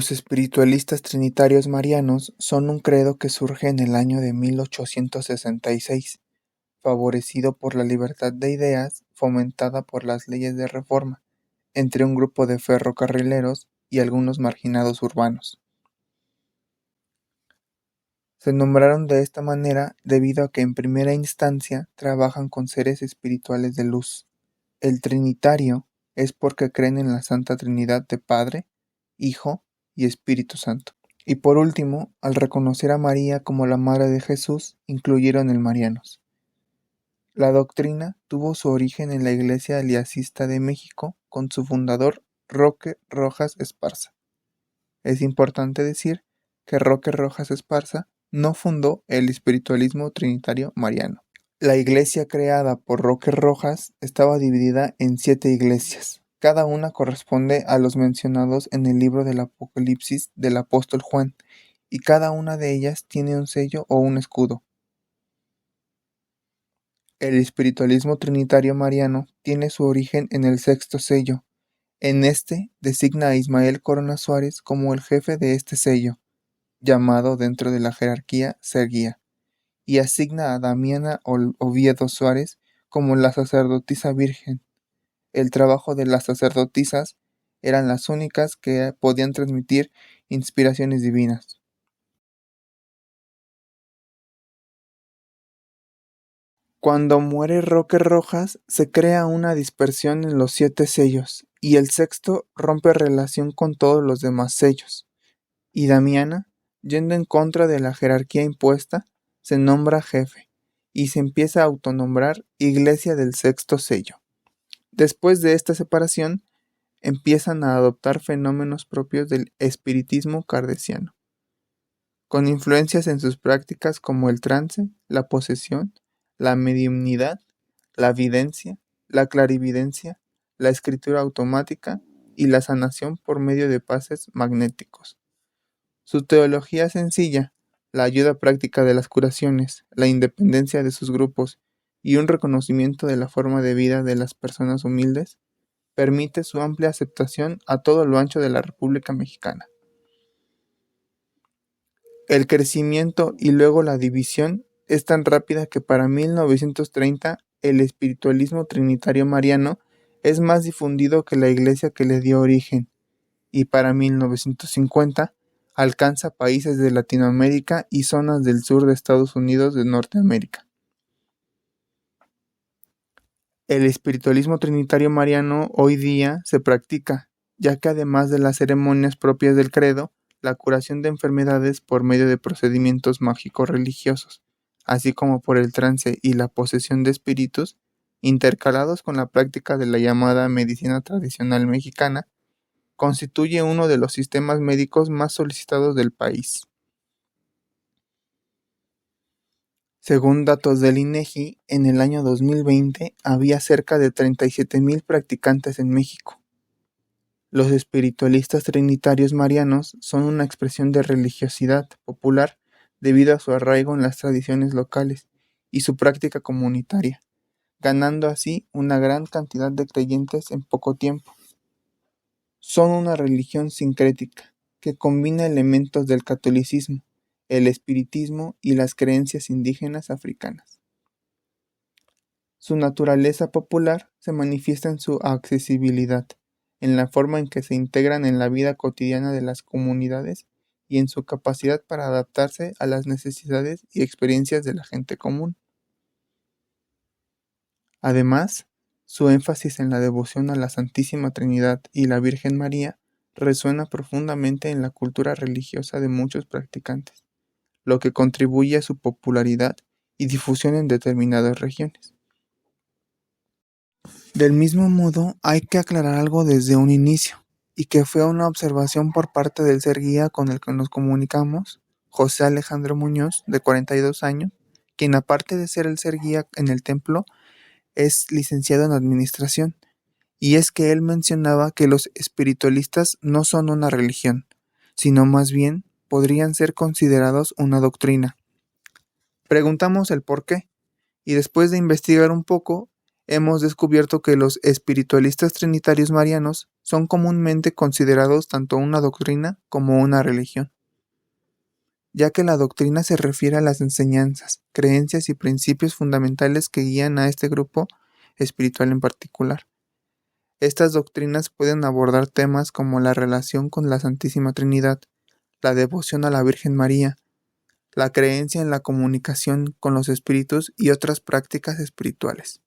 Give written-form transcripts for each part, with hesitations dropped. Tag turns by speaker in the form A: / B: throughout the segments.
A: Los espiritualistas trinitarios marianos son un credo que surge en el año de 1866, favorecido por la libertad de ideas fomentada por las leyes de reforma, entre un grupo de ferrocarrileros y algunos marginados urbanos. Se nombraron de esta manera debido a que en primera instancia trabajan con seres espirituales de luz. El trinitario es porque creen en la Santa Trinidad de Padre, Hijo y Espíritu Santo. Y por último, al reconocer a María como la Madre de Jesús, incluyeron el marianos. La doctrina tuvo su origen en la Iglesia Eliasista de México con su fundador Roque Rojas Esparza. Es importante decir que Roque Rojas Esparza no fundó el espiritualismo trinitario mariano. La iglesia creada por Roque Rojas estaba dividida en 7 iglesias. Cada una corresponde a los mencionados en el libro del Apocalipsis del apóstol Juan, y cada una de ellas tiene un sello o un escudo. El espiritualismo trinitario mariano tiene su origen en el 6º sello. En este designa a Ismael Corona Suárez como el jefe de este sello, llamado dentro de la jerarquía ser guía, y asigna a Damiana Oviedo Suárez como la sacerdotisa virgen. El trabajo de las sacerdotisas eran las únicas que podían transmitir inspiraciones divinas. Cuando muere Roque Rojas, se crea una dispersión en los 7 sellos, y el 6º rompe relación con todos los demás sellos. Y Damiana, yendo en contra de la jerarquía impuesta, se nombra jefe, y se empieza a autonombrar Iglesia del 6º sello. Después de esta separación, empiezan a adoptar fenómenos propios del espiritismo kardeciano, con influencias en sus prácticas como el trance, la posesión, la mediumnidad, la videncia, la clarividencia, la escritura automática y la sanación por medio de pases magnéticos. Su teología sencilla, la ayuda práctica de las curaciones, la independencia de sus grupos y un reconocimiento de la forma de vida de las personas humildes, permite su amplia aceptación a todo lo ancho de la República Mexicana. El crecimiento y luego la división es tan rápida que para 1930 el espiritualismo trinitario mariano es más difundido que la iglesia que le dio origen, y para 1950 alcanza países de Latinoamérica y zonas del sur de Estados Unidos de Norteamérica. El espiritualismo trinitario mariano hoy día se practica, ya que además de las ceremonias propias del credo, la curación de enfermedades por medio de procedimientos mágicos religiosos, así como por el trance y la posesión de espíritus, intercalados con la práctica de la llamada medicina tradicional mexicana, constituye uno de los sistemas médicos más solicitados del país. Según datos del INEGI, en el año 2020 había cerca de 37,000 practicantes en México. Los espiritualistas trinitarios marianos son una expresión de religiosidad popular debido a su arraigo en las tradiciones locales y su práctica comunitaria, ganando así una gran cantidad de creyentes en poco tiempo. Son una religión sincrética que combina elementos del catolicismo, el espiritismo y las creencias indígenas africanas. Su naturaleza popular se manifiesta en su accesibilidad, en la forma en que se integran en la vida cotidiana de las comunidades y en su capacidad para adaptarse a las necesidades y experiencias de la gente común. Además, su énfasis en la devoción a la Santísima Trinidad y la Virgen María resuena profundamente en la cultura religiosa de muchos practicantes, lo que contribuye a su popularidad y difusión en determinadas regiones. Del mismo modo, hay que aclarar algo desde un inicio, y que fue una observación por parte del ser guía con el que nos comunicamos, José Alejandro Muñoz, de 42 años, quien aparte de ser el ser guía en el templo, es licenciado en administración, y es que él mencionaba que los espiritualistas no son una religión, sino más bien podrían ser considerados una doctrina. Preguntamos el por qué, y después de investigar un poco, hemos descubierto que los espiritualistas trinitarios marianos son comúnmente considerados tanto una doctrina como una religión, ya que la doctrina se refiere a las enseñanzas, creencias y principios fundamentales que guían a este grupo espiritual en particular. Estas doctrinas pueden abordar temas como la relación con la Santísima Trinidad, la devoción a la Virgen María, la creencia en la comunicación con los espíritus y otras prácticas espirituales.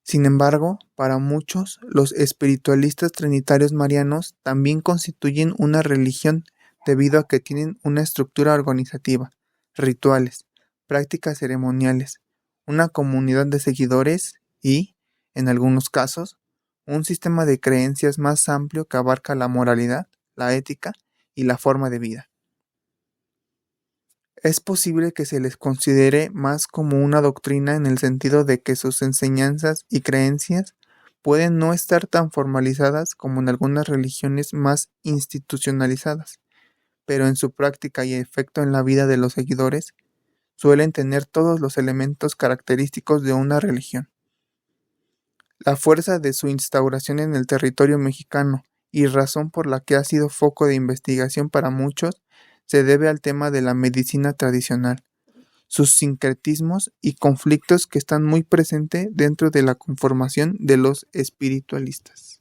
A: Sin embargo, para muchos, los espiritualistas trinitarios marianos también constituyen una religión debido a que tienen una estructura organizativa, rituales, prácticas ceremoniales, una comunidad de seguidores y, en algunos casos, un sistema de creencias más amplio que abarca la moralidad, la ética y la forma de vida. Es posible que se les considere más como una doctrina en el sentido de que sus enseñanzas y creencias pueden no estar tan formalizadas como en algunas religiones más institucionalizadas, pero en su práctica y efecto en la vida de los seguidores suelen tener todos los elementos característicos de una religión. La fuerza de su instauración en el territorio mexicano y razón por la que ha sido foco de investigación para muchos se debe al tema de la medicina tradicional, sus sincretismos y conflictos que están muy presentes dentro de la conformación de los espiritualistas.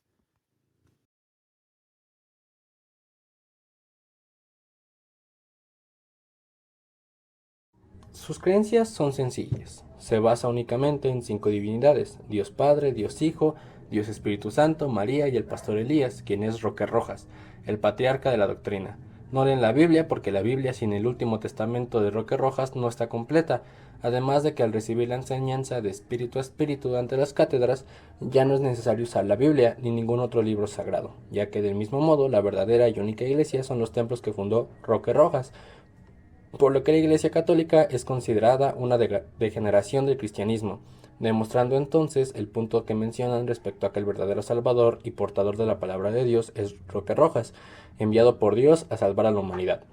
B: Sus creencias son sencillas. Se basa únicamente en 5 divinidades: Dios Padre, Dios Hijo, Dios Espíritu Santo, María y el pastor Elías, quien es Roque Rojas, el patriarca de la doctrina. No leen la Biblia porque la Biblia sin el último testamento de Roque Rojas no está completa, además de que al recibir la enseñanza de espíritu a espíritu ante las cátedras, ya no es necesario usar la Biblia ni ningún otro libro sagrado, ya que del mismo modo la verdadera y única iglesia son los templos que fundó Roque Rojas, por lo que la Iglesia Católica es considerada una degeneración del cristianismo, demostrando entonces el punto que mencionan respecto a que el verdadero Salvador y portador de la palabra de Dios es Roque Rojas, enviado por Dios a salvar a la humanidad,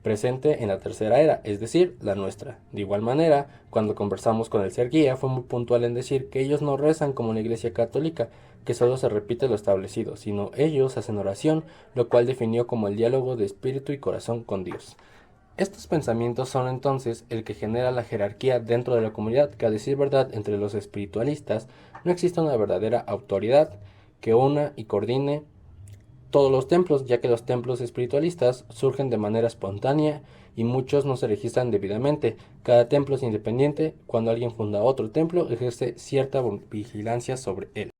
B: presente en la tercera era, es decir, la nuestra. De igual manera, cuando conversamos con el ser guía, fue muy puntual en decir que ellos no rezan como la Iglesia Católica, que solo se repite lo establecido, sino ellos hacen oración, lo cual definió como el diálogo de espíritu y corazón con Dios. Estos pensamientos son entonces el que genera la jerarquía dentro de la comunidad, que a decir verdad entre los espiritualistas no existe una verdadera autoridad que una y coordine todos los templos, ya que los templos espiritualistas surgen de manera espontánea y muchos no se registran debidamente. Cada templo es independiente. Cuando alguien funda otro templo, ejerce cierta vigilancia sobre él.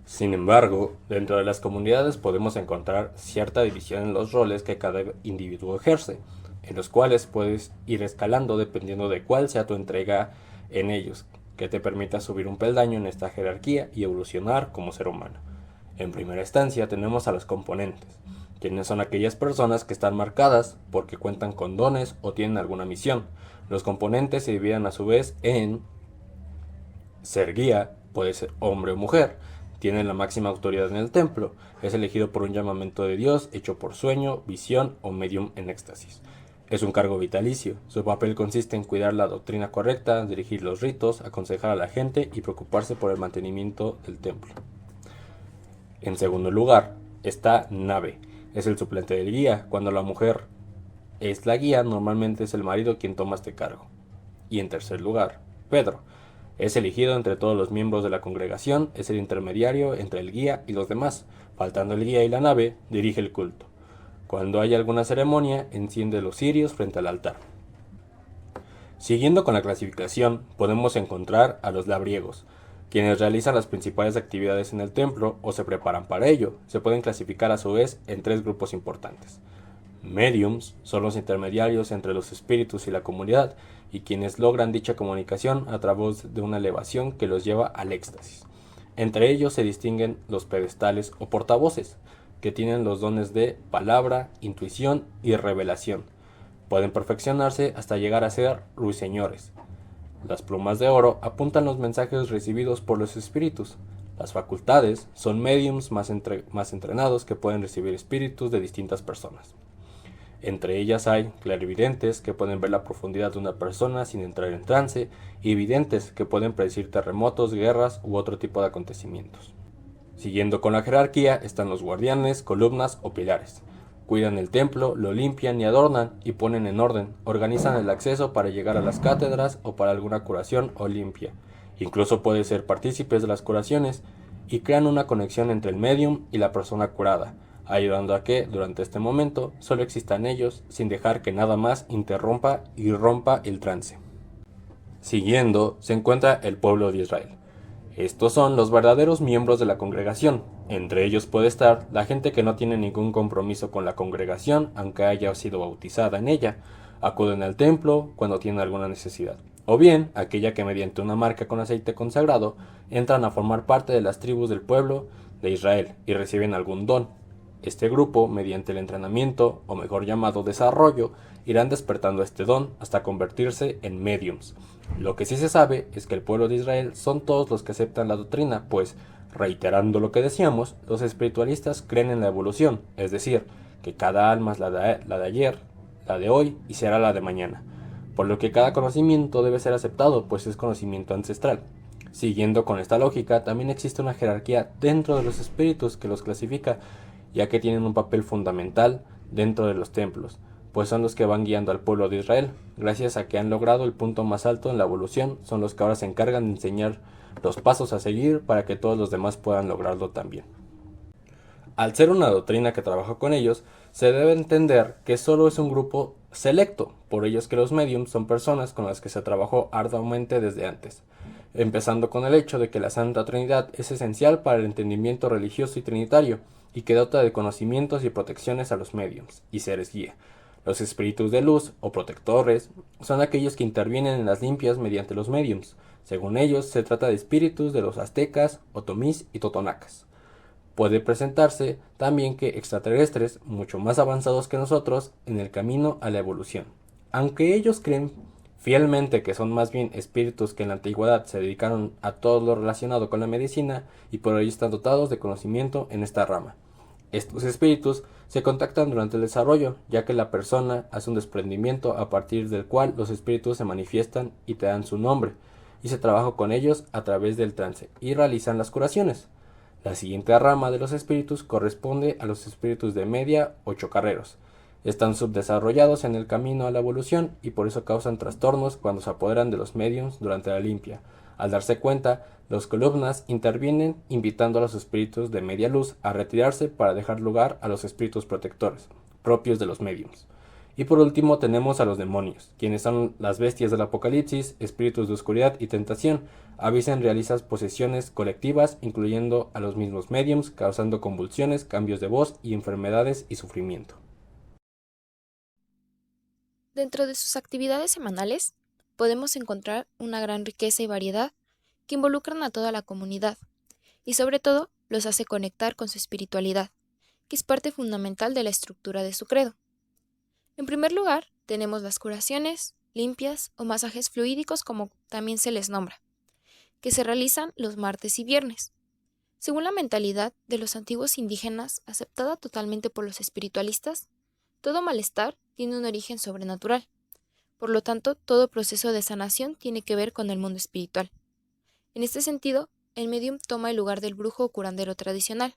B: Sin embargo, dentro de las comunidades podemos encontrar cierta división en los roles que cada individuo ejerce, en los cuales puedes ir escalando dependiendo de cuál sea tu entrega en ellos, que te permita subir un peldaño en esta jerarquía y evolucionar como ser humano. En primera instancia tenemos a los componentes, quienes son aquellas personas que están marcadas porque cuentan con dones o tienen alguna misión. Los componentes se dividen a su vez en ser guía, puede ser hombre o mujer, tiene la máxima autoridad en el templo, es elegido por un llamamiento de Dios hecho por sueño, visión o medium en éxtasis. Es un cargo vitalicio. Su papel consiste en cuidar la doctrina correcta, dirigir los ritos, aconsejar a la gente y preocuparse por el mantenimiento del templo. En segundo lugar, está Nave. Es el suplente del guía. Cuando la mujer es la guía, normalmente es el marido quien toma este cargo. Y en tercer lugar, Pedro. Es elegido entre todos los miembros de la congregación, es el intermediario entre el guía y los demás. Faltando el guía y la nave, dirige el culto. Cuando hay alguna ceremonia, enciende los cirios frente al altar. Siguiendo con la clasificación, podemos encontrar a los labriegos, quienes realizan las principales actividades en el templo o se preparan para ello. Se pueden clasificar a su vez en 3 grupos importantes. Mediums son los intermediarios entre los espíritus y la comunidad y quienes logran dicha comunicación a través de una elevación que los lleva al éxtasis. Entre ellos se distinguen los pedestales o portavoces, que tienen los dones de palabra, intuición y revelación. Pueden perfeccionarse hasta llegar a ser ruiseñores. Las plumas de oro apuntan los mensajes recibidos por los espíritus. Las facultades son mediums más entrenados que pueden recibir espíritus de distintas personas. Entre ellas hay clarividentes, que pueden ver la profundidad de una persona sin entrar en trance, y videntes, que pueden predecir terremotos, guerras u otro tipo de acontecimientos. Siguiendo con la jerarquía están los guardianes, columnas o pilares. Cuidan el templo, lo limpian y adornan y ponen en orden, organizan el acceso para llegar a las cátedras o para alguna curación o limpia. Incluso pueden ser partícipes de las curaciones y crean una conexión entre el medium y la persona curada, ayudando a que, durante este momento, solo existan ellos sin dejar que nada más interrumpa y rompa el trance. Siguiendo se encuentra el pueblo de Israel. Estos son los verdaderos miembros de la congregación. Entre ellos puede estar la gente que no tiene ningún compromiso con la congregación, aunque haya sido bautizada en ella. Acuden al templo cuando tienen alguna necesidad. O bien, aquella que mediante una marca con aceite consagrado entran a formar parte de las tribus del pueblo de Israel y reciben algún don. Este grupo, mediante el entrenamiento, o mejor llamado desarrollo, irán despertando este don hasta convertirse en mediums. Lo que sí se sabe es que el pueblo de Israel son todos los que aceptan la doctrina, pues, reiterando lo que decíamos, los espiritualistas creen en la evolución, es decir, que cada alma es la de ayer, la de hoy y será la de mañana, por lo que cada conocimiento debe ser aceptado, pues es conocimiento ancestral. Siguiendo con esta lógica, también existe una jerarquía dentro de los espíritus que los clasifica, ya que tienen un papel fundamental dentro de los templos, pues son los que van guiando al pueblo de Israel. Gracias a que han logrado el punto más alto en la evolución, son los que ahora se encargan de enseñar los pasos a seguir para que todos los demás puedan lograrlo también. Al ser una doctrina que trabaja con ellos, se debe entender que solo es un grupo selecto, por ello es que los mediums son personas con las que se trabajó arduamente desde antes, empezando con el hecho de que la Santa Trinidad es esencial para el entendimiento religioso y trinitario, y que dota de conocimientos y protecciones a los mediums y seres guía. Los espíritus de luz o protectores son aquellos que intervienen en las limpias mediante los mediums. Según ellos, se trata de espíritus de los aztecas, otomís y totonacas. Puede presentarse también que extraterrestres, mucho más avanzados que nosotros, en el camino a la evolución. Aunque ellos creen fielmente que son más bien espíritus que en la antigüedad se dedicaron a todo lo relacionado con la medicina y por ello están dotados de conocimiento en esta rama. Estos espíritus se contactan durante el desarrollo, ya que la persona hace un desprendimiento a partir del cual los espíritus se manifiestan y te dan su nombre, y se trabaja con ellos a través del trance y realizan las curaciones. La siguiente rama de los espíritus corresponde a los espíritus de media o chocarreros. Están subdesarrollados en el camino a la evolución y por eso causan trastornos cuando se apoderan de los mediums durante la limpia. Al darse cuenta, los columnas intervienen invitando a los espíritus de media luz a retirarse para dejar lugar a los espíritus protectores, propios de los mediums. Y por último tenemos a los demonios, quienes son las bestias del apocalipsis, espíritus de oscuridad y tentación. A veces realizan posesiones colectivas, incluyendo a los mismos mediums, causando convulsiones, cambios de voz y enfermedades y sufrimiento.
C: Dentro de sus actividades semanales, podemos encontrar una gran riqueza y variedad que involucran a toda la comunidad y sobre todo los hace conectar con su espiritualidad, que es parte fundamental de la estructura de su credo. En primer lugar, tenemos las curaciones, limpias o masajes fluídicos como también se les nombra, que se realizan los martes y viernes. Según la mentalidad de los antiguos indígenas, aceptada totalmente por los espiritualistas, todo malestar tiene un origen sobrenatural. Por lo tanto, todo proceso de sanación tiene que ver con el mundo espiritual. En este sentido, el medium toma el lugar del brujo o curandero tradicional.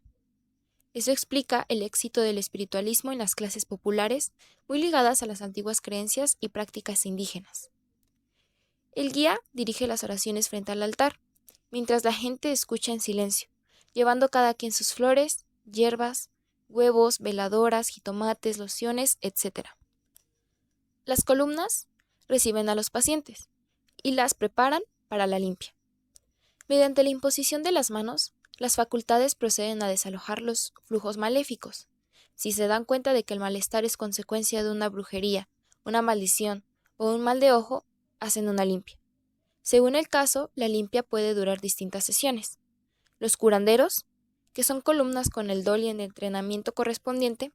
C: Eso explica el éxito del espiritualismo en las clases populares, muy ligadas a las antiguas creencias y prácticas indígenas. El guía dirige las oraciones frente al altar, mientras la gente escucha en silencio, llevando cada quien sus flores, hierbas, huevos, veladoras, jitomates, lociones, etc. Las columnas reciben a los pacientes y las preparan para la limpia. Mediante la imposición de las manos, las facultades proceden a desalojar los flujos maléficos. Si se dan cuenta de que el malestar es consecuencia de una brujería, una maldición o un mal de ojo, hacen una limpia. Según el caso, la limpia puede durar distintas sesiones. Los curanderos, que son columnas con el dol y el entrenamiento correspondiente,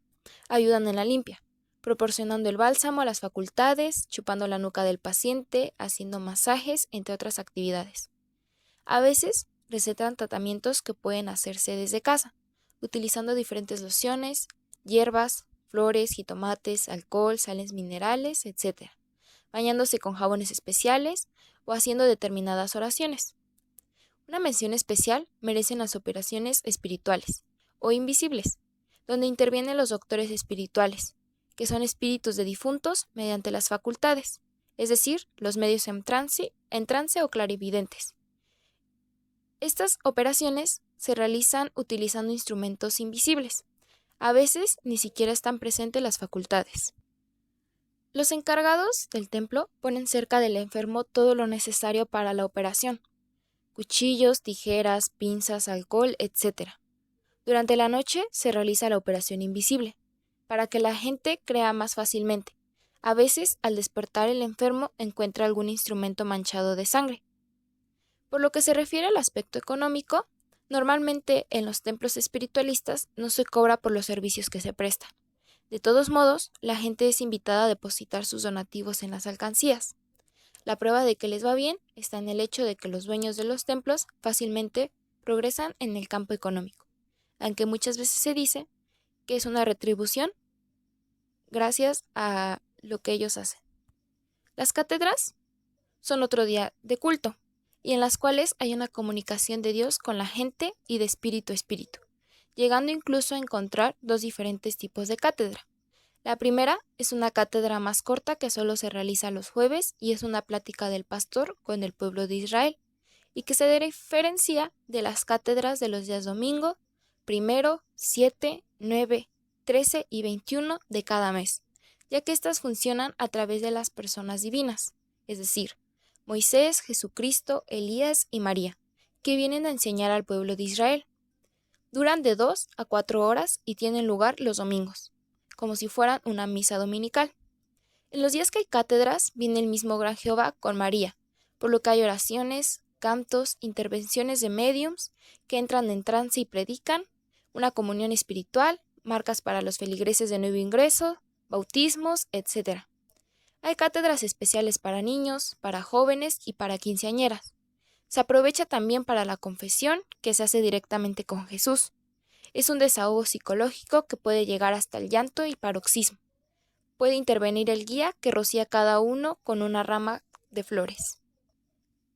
C: ayudan en la limpia, proporcionando el bálsamo a las facultades, chupando la nuca del paciente, haciendo masajes, entre otras actividades. A veces recetan tratamientos que pueden hacerse desde casa, utilizando diferentes lociones, hierbas, flores, jitomates, alcohol, sales minerales, etc., bañándose con jabones especiales o haciendo determinadas oraciones. Una mención especial merecen las operaciones espirituales o invisibles, donde intervienen los doctores espirituales, que son espíritus de difuntos mediante las facultades, es decir, los medios en trance o clarividentes. Estas operaciones se realizan utilizando instrumentos invisibles. A veces ni siquiera están presentes las facultades. Los encargados del templo ponen cerca del enfermo todo lo necesario para la operación: cuchillos, tijeras, pinzas, alcohol, etc. Durante la noche se realiza la operación invisible, para que la gente crea más fácilmente. A veces, al despertar, el enfermo encuentra algún instrumento manchado de sangre. Por lo que se refiere al aspecto económico, normalmente en los templos espiritualistas no se cobra por los servicios que se prestan. De todos modos, la gente es invitada a depositar sus donativos en las alcancías. La prueba de que les va bien está en el hecho de que los dueños de los templos fácilmente progresan en el campo económico, aunque muchas veces se dice que es una retribución gracias a lo que ellos hacen. Las cátedras son otro día de culto, y en las cuales hay una comunicación de Dios con la gente y de espíritu a espíritu, llegando incluso a encontrar dos diferentes tipos de cátedra. La primera es una cátedra más corta que solo se realiza los jueves y es una plática del pastor con el pueblo de Israel, y que se diferencia de las cátedras de los días domingo, 1, 7, 9, 13 y 21 de cada mes, ya que estas funcionan a través de las personas divinas, es decir, Moisés, Jesucristo, Elías y María, que vienen a enseñar al pueblo de Israel. Duran de 2 a 4 horas y tienen lugar los domingos, como si fueran una misa dominical. En los días que hay cátedras, viene el mismo Gran Jehová con María, por lo que hay oraciones, cantos, intervenciones de médiums que entran en trance y predican, una comunión espiritual, marcas para los feligreses de nuevo ingreso, bautismos, etc. Hay cátedras especiales para niños, para jóvenes y para quinceañeras. Se aprovecha también para la confesión, que se hace directamente con Jesús. Es un desahogo psicológico que puede llegar hasta el llanto y paroxismo. Puede intervenir el guía, que rocía a cada uno con una rama de flores.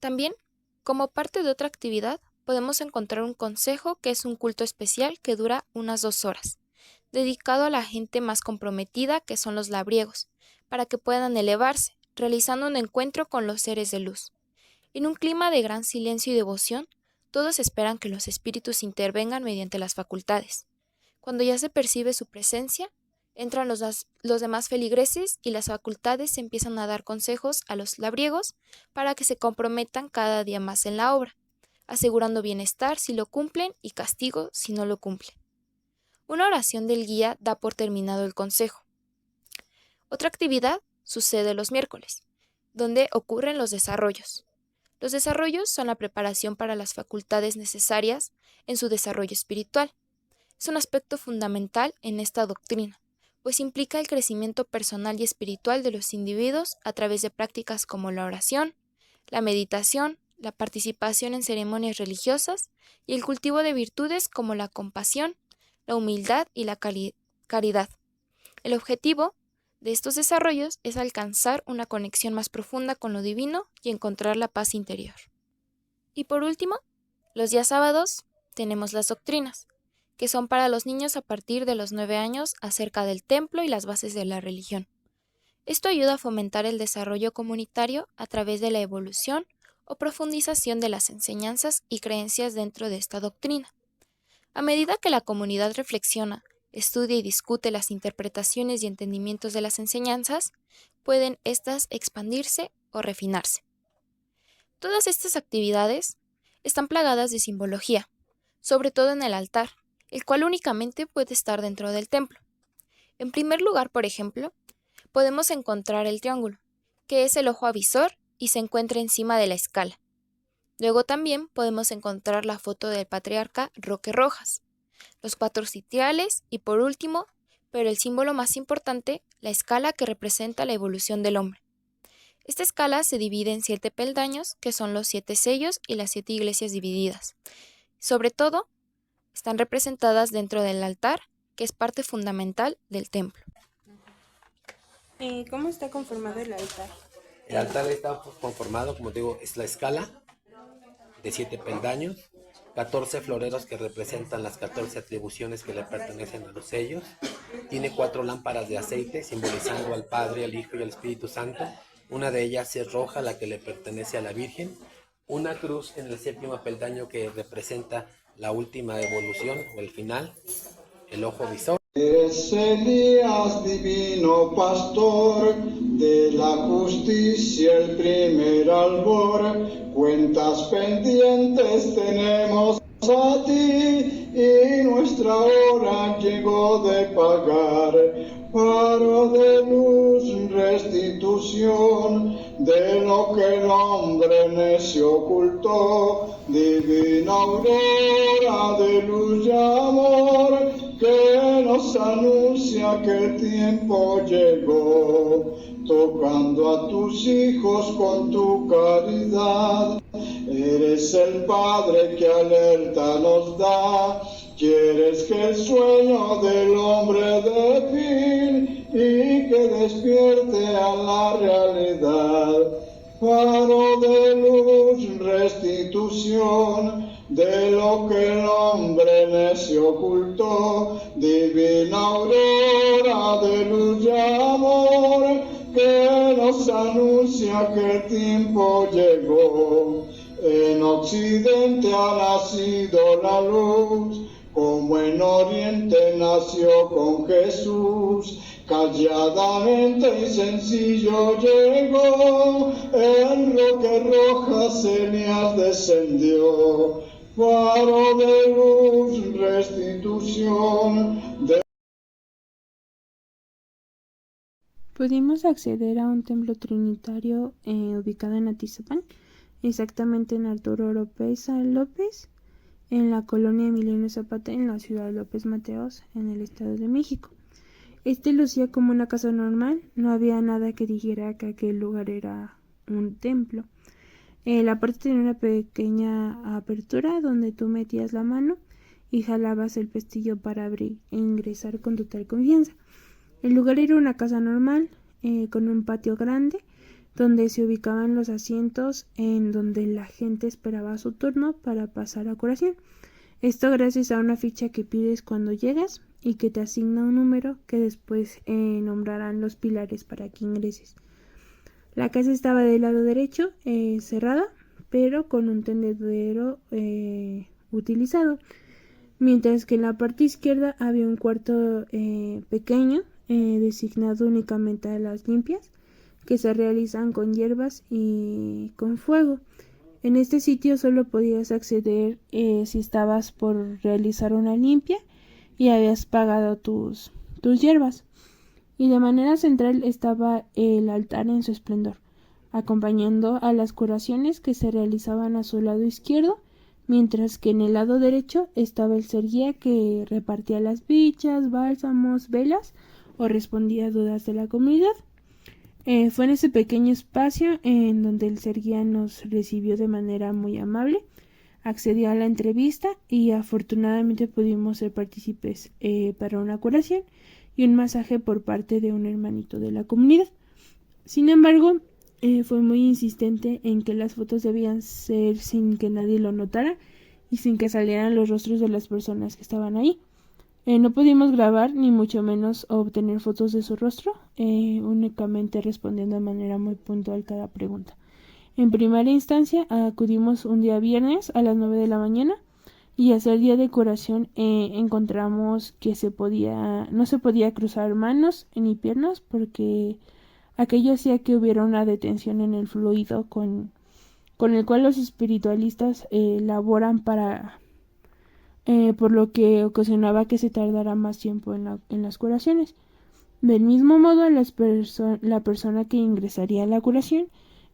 C: También, como parte de otra actividad, podemos encontrar un consejo, que es un culto especial que dura unas 2 horas, dedicado a la gente más comprometida, que son los labriegos, para que puedan elevarse, realizando un encuentro con los seres de luz. En un clima de gran silencio y devoción, todos esperan que los espíritus intervengan mediante las facultades. Cuando ya se percibe su presencia, entran los demás feligreses y las facultades empiezan a dar consejos a los labriegos para que se comprometan cada día más en la obra, asegurando bienestar si lo cumplen y castigo si no lo cumplen. Una oración del guía da por terminado el consejo. Otra actividad sucede los miércoles, donde ocurren los desarrollos. Los desarrollos son la preparación para las facultades necesarias en su desarrollo espiritual. Es un aspecto fundamental en esta doctrina, pues implica el crecimiento personal y espiritual de los individuos a través de prácticas como la oración, la meditación, la participación en ceremonias religiosas y el cultivo de virtudes como la compasión, la humildad y la caridad. El objetivo de estos desarrollos es alcanzar una conexión más profunda con lo divino y encontrar la paz interior. Y por último, los días sábados tenemos las doctrinas, que son para los niños a partir de los 9 años acerca del templo y las bases de la religión. Esto ayuda a fomentar el desarrollo comunitario a través de la evolución o profundización de las enseñanzas y creencias dentro de esta doctrina. A medida que la comunidad reflexiona, estudia y discute las interpretaciones y entendimientos de las enseñanzas, pueden éstas expandirse o refinarse. Todas estas actividades están plagadas de simbología, sobre todo en el altar, el cual únicamente puede estar dentro del templo. En primer lugar, por ejemplo, podemos encontrar el triángulo, que es el ojo avisor y se encuentra encima de la escala. Luego también podemos encontrar la foto del patriarca Roque Rojas, los 4 sitiales y por último, pero el símbolo más importante, la escala que representa la evolución del hombre. Esta escala se divide en 7 peldaños, que son los 7 sellos y las 7 iglesias divididas. Sobre todo, están representadas dentro del altar que es parte fundamental del templo.
D: ¿Cómo está conformado el altar?
E: El altar está conformado, como digo, es la escala de 7 peldaños, 14 floreros que representan las 14 atribuciones que le pertenecen a los sellos. Tiene 4 lámparas de aceite simbolizando al Padre, al Hijo y al Espíritu Santo. Una de ellas es roja, la que le pertenece a la Virgen. Una cruz en el 7º peldaño que representa la última evolución o el final, el ojo visor.
F: Eres Elías, divino pastor, de la justicia el primer albor. Cuentas pendientes tenemos a ti y nuestra hora llegó de pagar. Faro de luz, restitución de lo que el hombre necio ocultó. Divina aurora de luz y amor que nos anuncia que el tiempo llegó, tocando a tus hijos con tu caridad. Eres el Padre que alerta nos da, quieres que el sueño del hombre dé fin y que despierte a la realidad. Faro de luz, restitución de lo que el hombre necio ocultó. Divina aurora de luz y amor que nos anuncia que el tiempo llegó. En Occidente ha nacido la luz, como en Oriente nació con Jesús. Calladamente y sencillo llegó, en roque rojas Elías descendió. Faro de luz, restitución de...
D: Pudimos acceder a un templo trinitario ubicado en Atizapán, exactamente en Arturo Oropeza López, en la colonia Emiliano Zapata, en la ciudad de López Mateos, en el Estado de México. Este lucía como una casa normal, no había nada que dijera que aquel lugar era un templo. La puerta tenía una pequeña apertura donde tú metías la mano y jalabas el pestillo para abrir e ingresar con total confianza. El lugar era una casa normal, con un patio grande, donde se ubicaban los asientos en donde la gente esperaba su turno para pasar a curación. Esto gracias a una ficha que pides cuando llegas y que te asigna un número que después nombrarán los pilares para que ingreses. La casa estaba del lado derecho, cerrada, pero con un tendedero utilizado, mientras que en la parte izquierda había un cuarto pequeño, designado únicamente a las limpias, que se realizan con hierbas y con fuego. En este sitio solo podías acceder si estabas por realizar una limpia y habías pagado tus hierbas. Y de manera central estaba el altar en su esplendor, acompañando a las curaciones que se realizaban a su lado izquierdo, mientras que en el lado derecho estaba el ser guía que repartía las bichas, bálsamos, velas o respondía a dudas de la comunidad. Fue en ese pequeño espacio en donde el ser guía nos recibió de manera muy amable, accedió a la entrevista y afortunadamente pudimos ser partícipes para una curación y un masaje por parte de un hermanito de la comunidad. Sin embargo, fue muy insistente en que las fotos debían ser sin que nadie lo notara y sin que salieran los rostros de las personas que estaban ahí. No pudimos grabar ni mucho menos obtener fotos de su rostro, únicamente respondiendo de manera muy puntual cada pregunta. En primera instancia acudimos un día viernes a las 9 de la mañana y hacia el día de curación encontramos que no se podía cruzar manos ni piernas porque aquello hacía que hubiera una detención en el fluido con el cual los espiritualistas laboran por lo que ocasionaba que se tardara más tiempo en las curaciones. Del mismo modo, la persona que ingresaría a la curación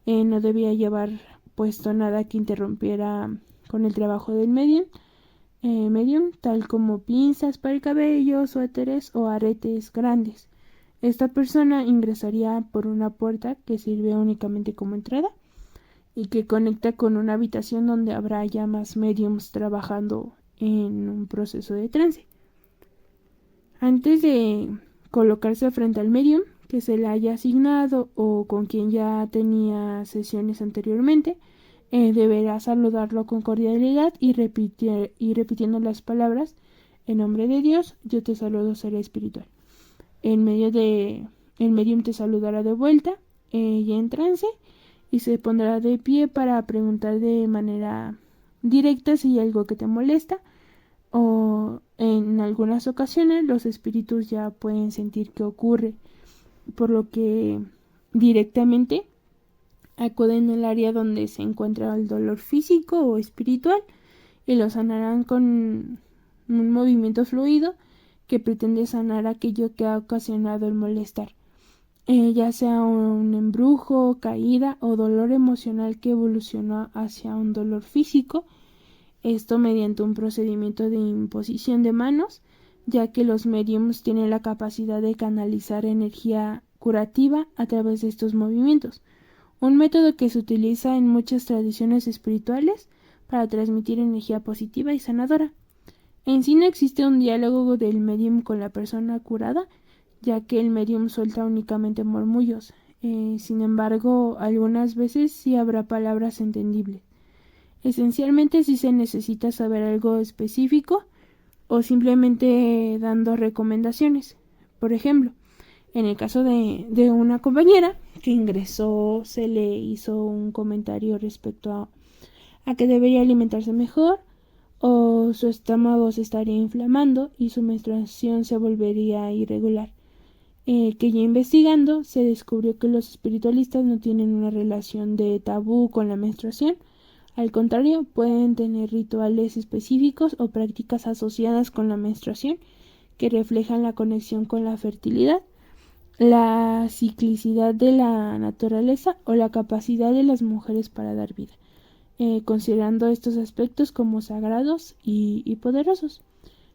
D: no debía llevar puesto nada que interrumpiera con el trabajo del medium, tal como pinzas para el cabello, suéteres o aretes grandes. Esta persona ingresaría por una puerta que sirve únicamente como entrada y que conecta con una habitación donde habrá ya más mediums trabajando en un proceso de trance. Antes de colocarse frente al medium que se le haya asignado o con quien ya tenía sesiones anteriormente, deberá saludarlo con cordialidad y repitiendo las palabras: en nombre de Dios, yo te saludo, ser espiritual. El medium te saludará de vuelta, ya en trance, y se pondrá de pie para preguntar de manera directa si hay algo que te molesta, o en algunas ocasiones los espíritus ya pueden sentir qué ocurre, por lo que directamente acuden al área donde se encuentra el dolor físico o espiritual y lo sanarán con un movimiento fluido que pretende sanar aquello que ha ocasionado el molestar, ya sea un embrujo, caída o dolor emocional que evolucionó hacia un dolor físico. Esto mediante un procedimiento de imposición de manos, ya que los mediums tienen la capacidad de canalizar energía curativa a través de estos movimientos, un método que se utiliza en muchas tradiciones espirituales para transmitir energía positiva y sanadora. En sí no existe un diálogo del medium con la persona curada, ya que el medium suelta únicamente murmullos. Sin embargo, algunas veces sí habrá palabras entendibles. Esencialmente sí se necesita saber algo específico o simplemente dando recomendaciones. Por ejemplo, en el caso de una compañera que ingresó, se le hizo un comentario respecto a que debería alimentarse mejor, o su estómago se estaría inflamando y su menstruación se volvería irregular. Que ya investigando se descubrió que los espiritualistas no tienen una relación de tabú con la menstruación. Al contrario, pueden tener rituales específicos o prácticas asociadas con la menstruación que reflejan la conexión con la fertilidad, la ciclicidad de la naturaleza o la capacidad de las mujeres para dar vida, considerando estos aspectos como sagrados y poderosos.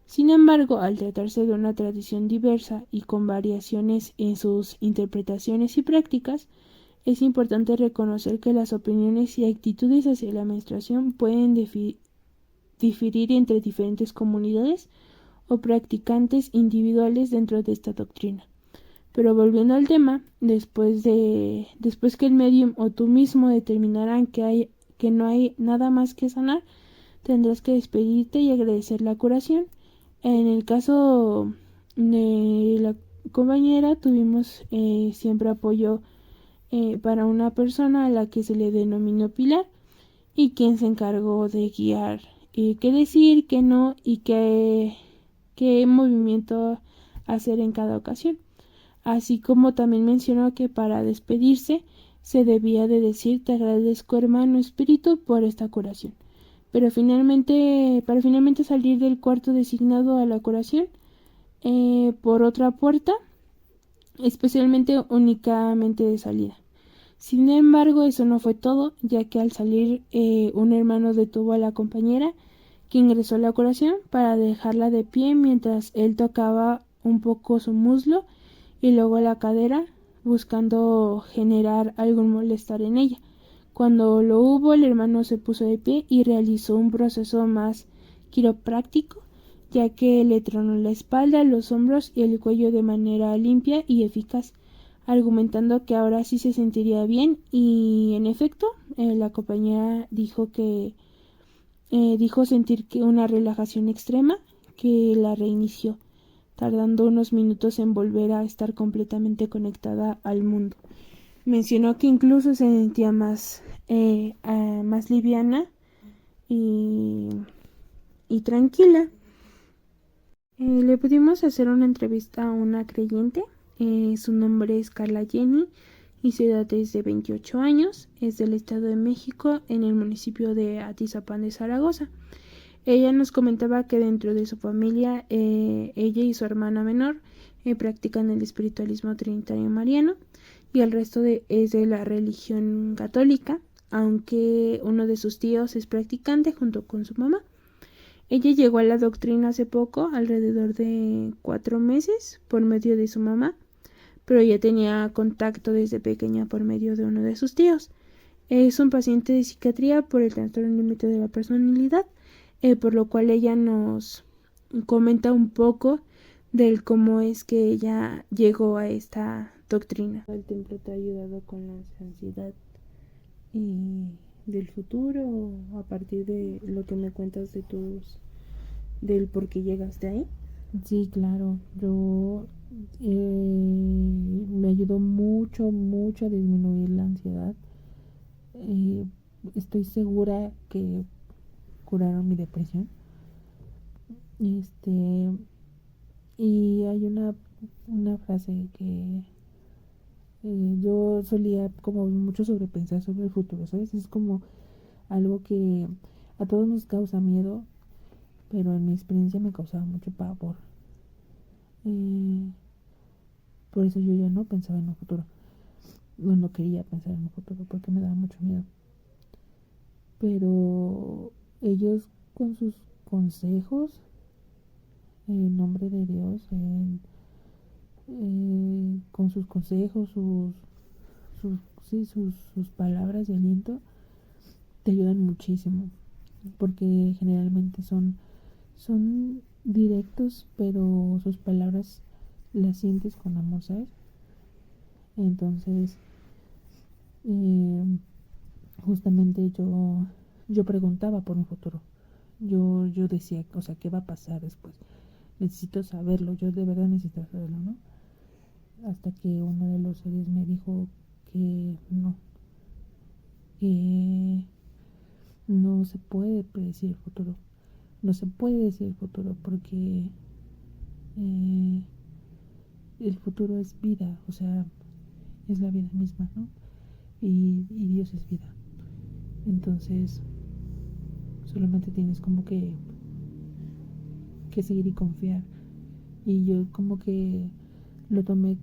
D: Sin embargo, al tratarse de una tradición diversa y con variaciones en sus interpretaciones y prácticas, es importante reconocer que las opiniones y actitudes hacia la menstruación pueden diferir entre diferentes comunidades o practicantes individuales dentro de esta doctrina. Pero volviendo al tema, después que el medium o tú mismo determinarán que no hay nada más que sanar, tendrás que despedirte y agradecer la curación. En el caso de la compañera, tuvimos siempre apoyo para una persona a la que se le denominó Pilar, y quien se encargó de guiar qué decir, qué no y qué movimiento hacer en cada ocasión. Así como también mencionó que para despedirse se debía de decir: te agradezco, hermano espíritu, por esta curación. Pero para finalmente salir del cuarto designado a la curación, por otra puerta, especialmente únicamente de salida. Sin embargo, eso no fue todo, ya que al salir un hermano detuvo a la compañera que ingresó a la curación para dejarla de pie mientras él tocaba un poco su muslo y luego la cadera, buscando generar algún malestar en ella. Cuando lo hubo, el hermano se puso de pie y realizó un proceso más quiropráctico, ya que le tronó la espalda, los hombros y el cuello de manera limpia y eficaz, argumentando que ahora sí se sentiría bien. Y en efecto, la compañera dijo sentir que una relajación extrema que la reinició, tardando unos minutos en volver a estar completamente conectada al mundo. Mencionó que incluso se sentía más liviana y tranquila. Le pudimos hacer una entrevista a una creyente. Su nombre es Carla Jenny y su edad es de 28 años. Es del Estado de México, en el municipio de Atizapán de Zaragoza. Ella nos comentaba que dentro de su familia, ella y su hermana menor practican el espiritualismo trinitario mariano, y el resto es de la religión católica, aunque uno de sus tíos es practicante junto con su mamá. Ella llegó a la doctrina hace poco, alrededor de 4 meses, por medio de su mamá, pero ya tenía contacto desde pequeña por medio de uno de sus tíos. Es un paciente de psiquiatría por el trastorno límite de la personalidad, por lo cual ella nos comenta un poco del cómo es que ella llegó a esta doctrina. ¿El templo te ha ayudado con la ansiedad y del futuro a partir de lo que me cuentas de del por qué llegaste ahí?
G: Sí, claro, yo me ayudó mucho, mucho a disminuir la ansiedad. Eh, Estoy segura que curaron mi depresión. Este, y hay una frase que yo solía como mucho sobrepensar sobre el futuro, ¿sabes? Es como algo que a todos nos causa miedo, pero en mi experiencia me causaba mucho pavor. Por eso yo ya no pensaba en un futuro. No quería pensar en un futuro porque me daba mucho miedo. Pero ellos con sus consejos, en nombre de Dios, con sus consejos, sus palabras de aliento, te ayudan muchísimo. Porque generalmente son directos, pero sus palabras las sientes con amor, ¿sabes? Entonces, eh, justamente yo preguntaba por un futuro. Yo decía, o sea, ¿qué va a pasar después? Necesito saberlo, yo de verdad necesito saberlo, ¿no? Hasta que uno de los seres me dijo que que no se puede predecir el futuro. No se puede decir el futuro porque eh, el futuro es vida, o sea, es la vida misma, ¿no? Y Dios es vida. Entonces, solamente tienes como que seguir y confiar. Y yo como que lo tomé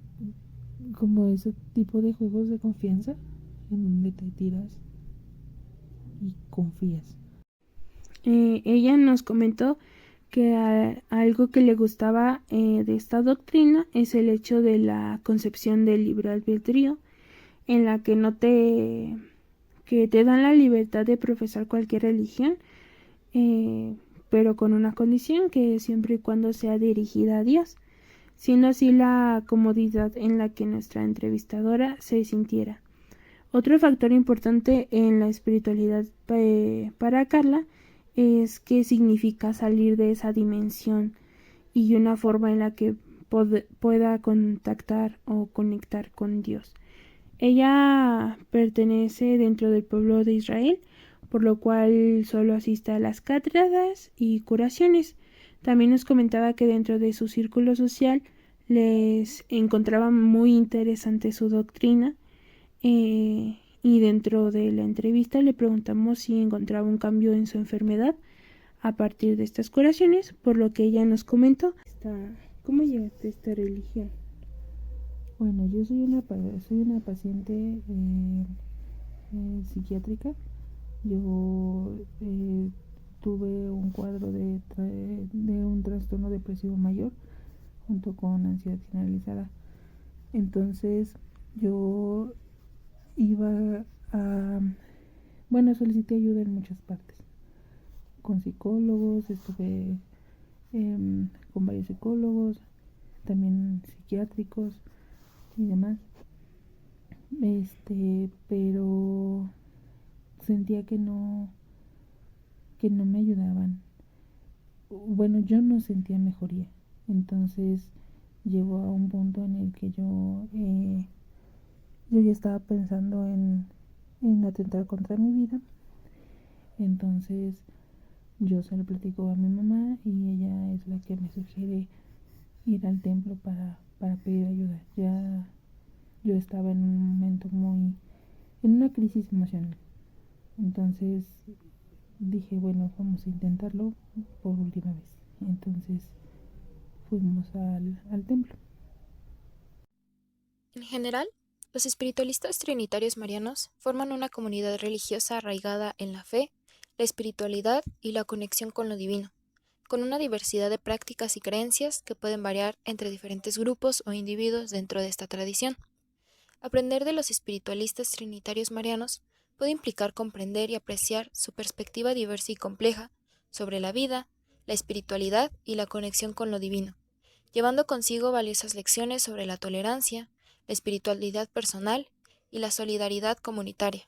G: como ese tipo de juegos de confianza en donde te tiras y confías.
D: Ella nos comentó que algo que le gustaba de esta doctrina es el hecho de la concepción del libre albedrío, en la que que te dan la libertad de profesar cualquier religión, pero con una condición, que siempre y cuando sea dirigida a Dios, siendo así la comodidad en la que nuestra entrevistadora se sintiera. Otro factor importante en la espiritualidad para Carla es qué significa salir de esa dimensión y una forma en la que pueda contactar o conectar con Dios. Ella pertenece dentro del pueblo de Israel, por lo cual solo asiste a las cátedras y curaciones. También nos comentaba que dentro de su círculo social les encontraba muy interesante su doctrina, y dentro de la entrevista le preguntamos si encontraba un cambio en su enfermedad a partir de estas curaciones, por lo que ella nos comentó. ¿Cómo llegaste a esta religión?
G: Bueno, yo soy una paciente psiquiátrica. Yo tuve un cuadro de un trastorno depresivo mayor junto con ansiedad generalizada. Entonces yo iba a, bueno, solicité ayuda en muchas partes, con psicólogos, estuve con varios psicólogos, también psiquiátricos y demás. Pero sentía que no me ayudaban. Bueno, yo no sentía mejoría. Entonces llegó a un punto en el que yo ya estaba pensando en atentar contra mi vida. Entonces yo se lo platico a mi mamá y ella es la que me sugiere ir al templo para pedir ayuda. Ya yo estaba en un momento en una crisis emocional. Entonces dije, bueno, vamos a intentarlo por última vez. Entonces fuimos al templo.
C: En general, los espiritualistas trinitarios marianos forman una comunidad religiosa arraigada en la fe, la espiritualidad y la conexión con lo divino, con una diversidad de prácticas y creencias que pueden variar entre diferentes grupos o individuos dentro de esta tradición. Aprender de los espiritualistas trinitarios marianos puede implicar comprender y apreciar su perspectiva diversa y compleja sobre la vida, la espiritualidad y la conexión con lo divino, llevando consigo valiosas lecciones sobre la tolerancia, la espiritualidad personal y la solidaridad comunitaria.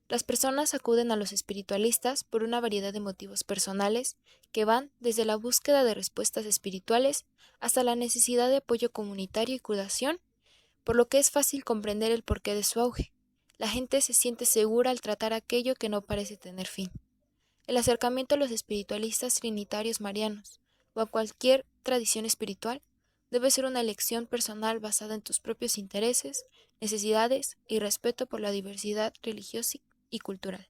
C: Las personas acuden a los espiritualistas por una variedad de motivos personales que van desde la búsqueda de respuestas espirituales hasta la necesidad de apoyo comunitario y curación, por lo que es fácil comprender el porqué de su auge. La gente se siente segura al tratar aquello que no parece tener fin. El acercamiento a los espiritualistas trinitarios marianos o a cualquier tradición espiritual debe ser una elección personal basada en tus propios intereses, necesidades y respeto por la diversidad religiosa y cultural.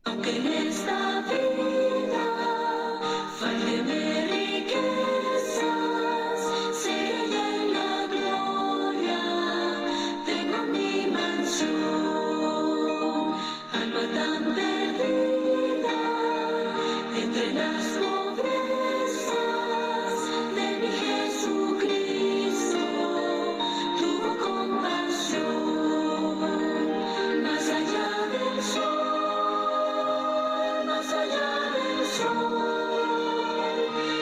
H: Aunque en esta vida falte riquezas, seré en la gloria, tengo mi mansión, alma tan perdida entre las pobrezas de mi Jesucristo, tuvo compasión, más allá del sol. Más allá del sol,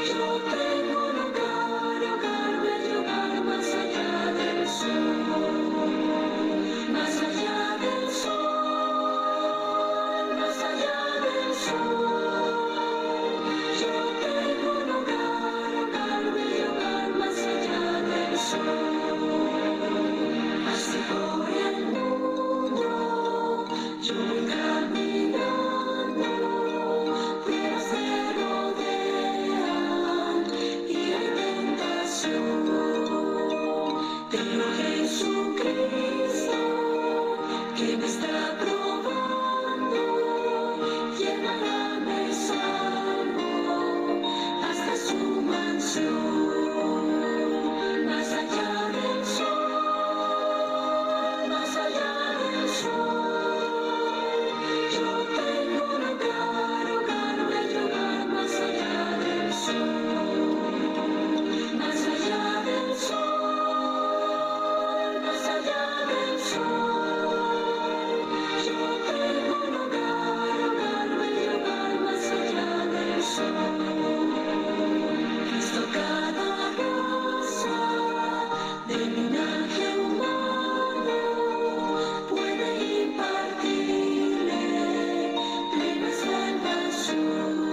H: yo tengo un hogar, bello hogar, más allá del sol, más allá del sol, más allá del sol, yo tengo un hogar, bello hogar, más allá del sol, así por el mundo, yo voy caminando. Pero Jesucristo, que me está